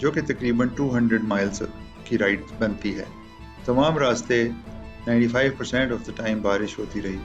جو کہ تقریباً 200 مائلز کی رائڈ بنتی ہے۔ تمام راستے 95% آف دا ٹائم بارش ہوتی رہی۔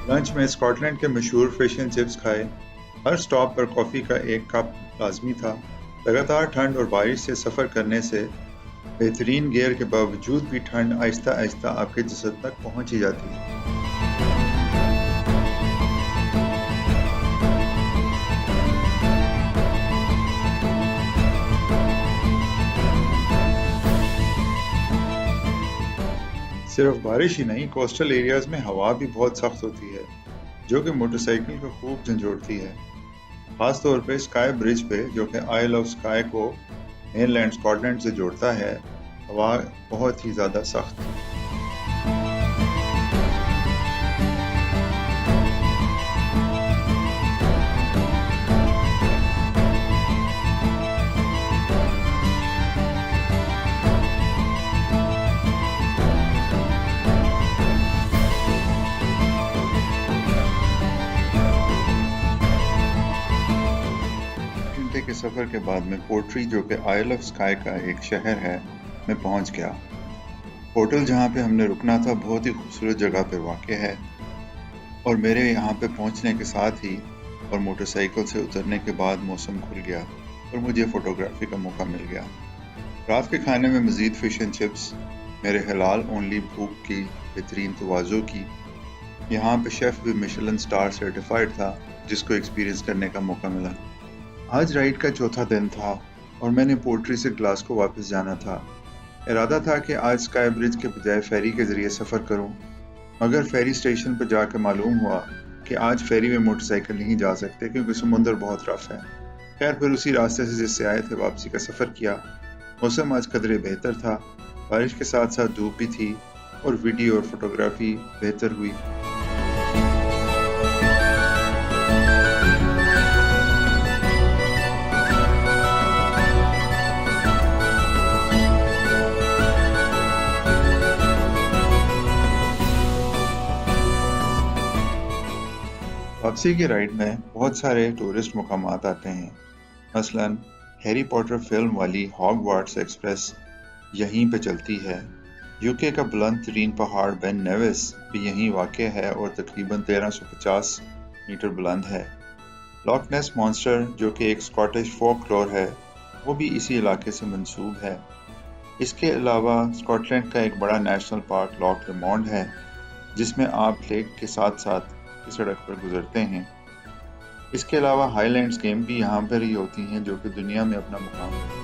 لنچ میں اسکاٹ لینڈ کے مشہور فش اینڈ چپس کھائے۔ ہر سٹاپ پر کافی کا ایک کپ لازمی تھا۔ لگاتار ٹھنڈ اور بارش سے سفر کرنے سے بہترین گیئر کے باوجود بھی ٹھنڈ آہستہ آہستہ آپ کے جسد تک پہنچ ہی جاتی ہے۔ صرف بارش ہی نہیں، کوسٹل ایریاز میں ہوا بھی بہت سخت ہوتی ہے، جو کہ موٹر سائیکل کو خوب جھنجھوڑتی ہے۔ خاص طور پہ اسکائی برج پہ، جو کہ آئل آف اسکائی کو مین لینڈ اسکاٹ لینڈ سے جوڑتا ہے، ہوا بہت ہی زیادہ سخت تھی۔ کے سفر کے بعد میں پورٹری، جو کہ آئل آف اسکائی کا ایک شہر ہے، میں پہنچ گیا۔ ہوٹل جہاں پہ ہم نے رکنا تھا بہت ہی خوبصورت جگہ پہ واقع ہے، اور میرے یہاں پہ پہنچنے کے ساتھ ہی اور موٹر سائیکل سے اترنے کے بعد موسم کھل گیا اور مجھے فوٹوگرافی کا موقع مل گیا۔ رات کے کھانے میں مزید فش اینڈ چپس، میرے حلال اونلی بھوک کی بہترین توازو کی۔ یہاں پہ شیف بھی میشلن سٹار سرٹیفائڈ تھا، جس کو ایکسپیرینس کرنے کا موقع ملا۔ آج رائڈ کا چوتھا دن تھا اور میں نے پورٹری سے گلاسکو واپس جانا تھا۔ ارادہ تھا کہ آج اسکائی برج کے بجائے فیری کے ذریعے سفر کروں، مگر فیری اسٹیشن پر جا کے معلوم ہوا کہ آج فیری میں موٹر سائیکل نہیں جا سکتے کیونکہ سمندر بہت رف ہے۔ خیر پھر اسی راستے سے جس سے آئے تھے واپسی کا سفر کیا۔ موسم آج قدرے بہتر تھا، بارش کے ساتھ ساتھ دھوپ بھی تھی اور ویڈیو اور فوٹوگرافی بہتر ہوئی۔ واپسی کی رائڈ میں بہت سارے ٹورسٹ مقامات آتے ہیں، مثلاً ہیری پوٹر فلم والی ہاگ وارٹس ایکسپریس یہیں پہ چلتی ہے۔ یو کے کا بلند ترین پہاڑ بین نیوس بھی یہیں واقع ہے اور تقریباً 1350 میٹر بلند ہے۔ لاک نیس مانسٹر، جو کہ ایک اسکاٹش فولک لور ہے، وہ بھی اسی علاقے سے منسوب ہے۔ اس کے علاوہ اسکاٹ لینڈ کا ایک بڑا نیشنل پارک لاک لومونڈ ہے، جس میں آپ لیک کے ساتھ ساتھ کی سڑک پر گزرتے ہیں۔ اس کے علاوہ ہائی لینڈز گیم بھی یہاں پر ہی ہوتی ہیں، جو کہ دنیا میں اپنا مقام ہے۔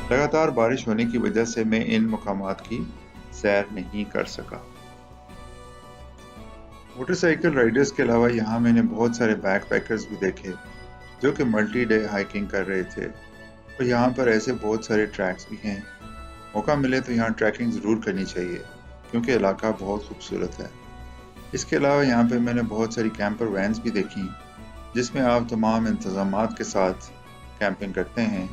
لگاتار بارش ہونے کی وجہ سے میں ان مقامات کی سیر نہیں کر سکا۔ موٹر سائیکل رائڈرز کے علاوہ یہاں میں نے بہت سارے بیک پیکرز بھی دیکھے جو کہ ملٹی ڈے ہائیکنگ کر رہے تھے، اور یہاں پر ایسے بہت سارے ٹریکس بھی ہیں۔ موقع ملے تو یہاں ٹریکنگ ضرور کرنی چاہیے کیونکہ علاقہ بہت خوبصورت ہے۔ اس کے علاوہ یہاں پہ میں نے بہت ساری کیمپر وینز بھی دیکھی، جس میں آپ تمام انتظامات کے ساتھ کیمپنگ کرتے ہیں۔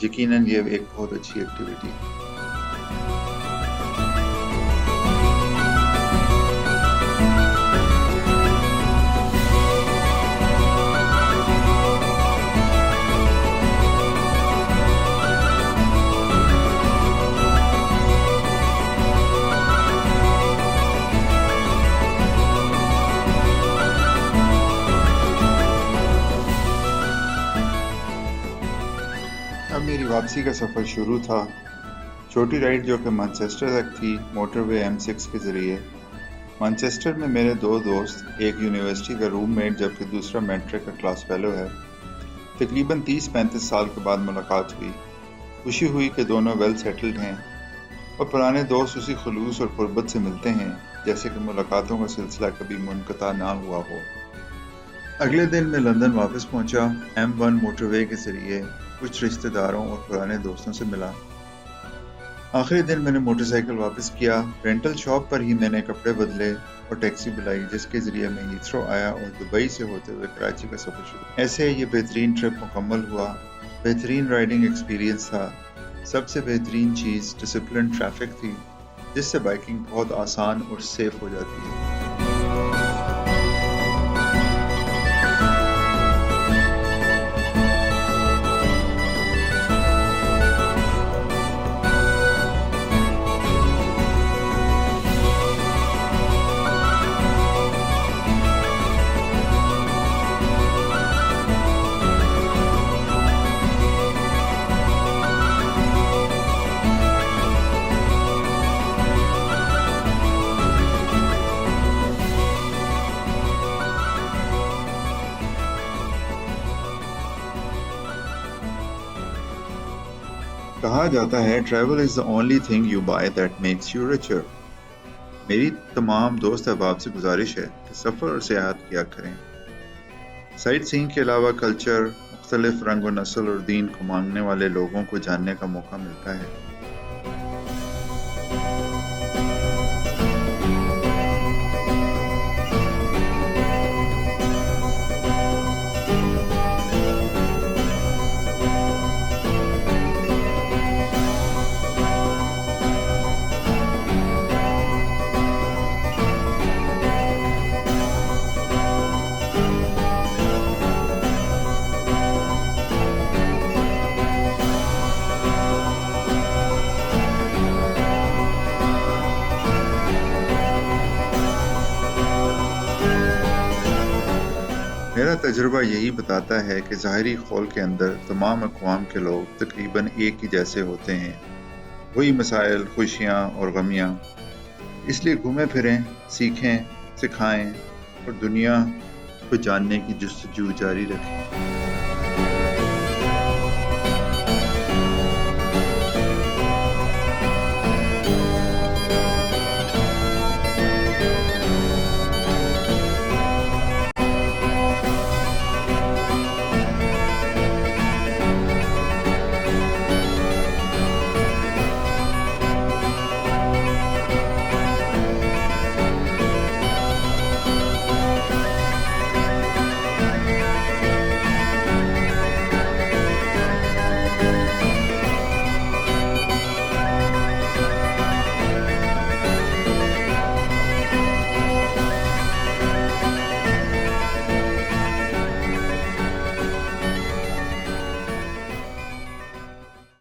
یقیناً یہ ایک بہت اچھی ایکٹیویٹی ہے۔ اب میری واپسی کا سفر شروع تھا۔ چھوٹی رائڈ جو کہ مانچسٹر تک تھی، موٹر وے M6 کے ذریعے۔ مانچسٹر میں میرے دو دوست، ایک یونیورسٹی کا روم میٹ جبکہ دوسرا میٹرک کا کلاس فیلو ہے، تقریباً 30-35 سال کے بعد ملاقات ہوئی۔ خوشی ہوئی کہ دونوں ویل سیٹلڈ ہیں اور پرانے دوست اسی خلوص اور قربت سے ملتے ہیں جیسے کہ ملاقاتوں کا سلسلہ کبھی منقطع نہ ہوا ہو۔ اگلے دن میں لندن واپس پہنچا۔ M1 موٹر وے کے ذریعے کچھ رشتہ داروں اور پرانے دوستوں سے ملا۔ آخری دن میں نے موٹر سائیکل واپس کیا. رینٹل شاپ پر ہی میں نے کپڑے بدلے اور ٹیکسی بلائی جس کے ذریعے میں ہیتھرو آیا اور دبئی سے ہوتے ہوئے کراچی کا سفر شروع. ایسے یہ بہترین ٹرپ مکمل ہوا. بہترین رائڈنگ ایکسپیرینس تھا. سب سے بہترین چیز ڈسپلن ٹریفک تھی جس سے بائکنگ بہت آسان اور سیف ہو جاتی ہے. کہا جاتا ہے travel is the only thing you buy that makes you richer. میری تمام دوست احباب سے گزارش ہے کہ سفر اور سیاحت کیا کریں. سائٹ سینگ کے علاوہ کلچر، مختلف رنگ و نسل اور دین کو ماننے والے لوگوں کو جاننے کا موقع ملتا ہے. میرا تجربہ یہی بتاتا ہے کہ ظاہری خول کے اندر تمام اقوام کے لوگ تقریباً ایک ہی جیسے ہوتے ہیں. وہی مسائل، خوشیاں اور غمیاں. اس لیے گھومیں پھریں، سیکھیں، سکھائیں اور دنیا کو جاننے کی جستجو جاری رکھیں.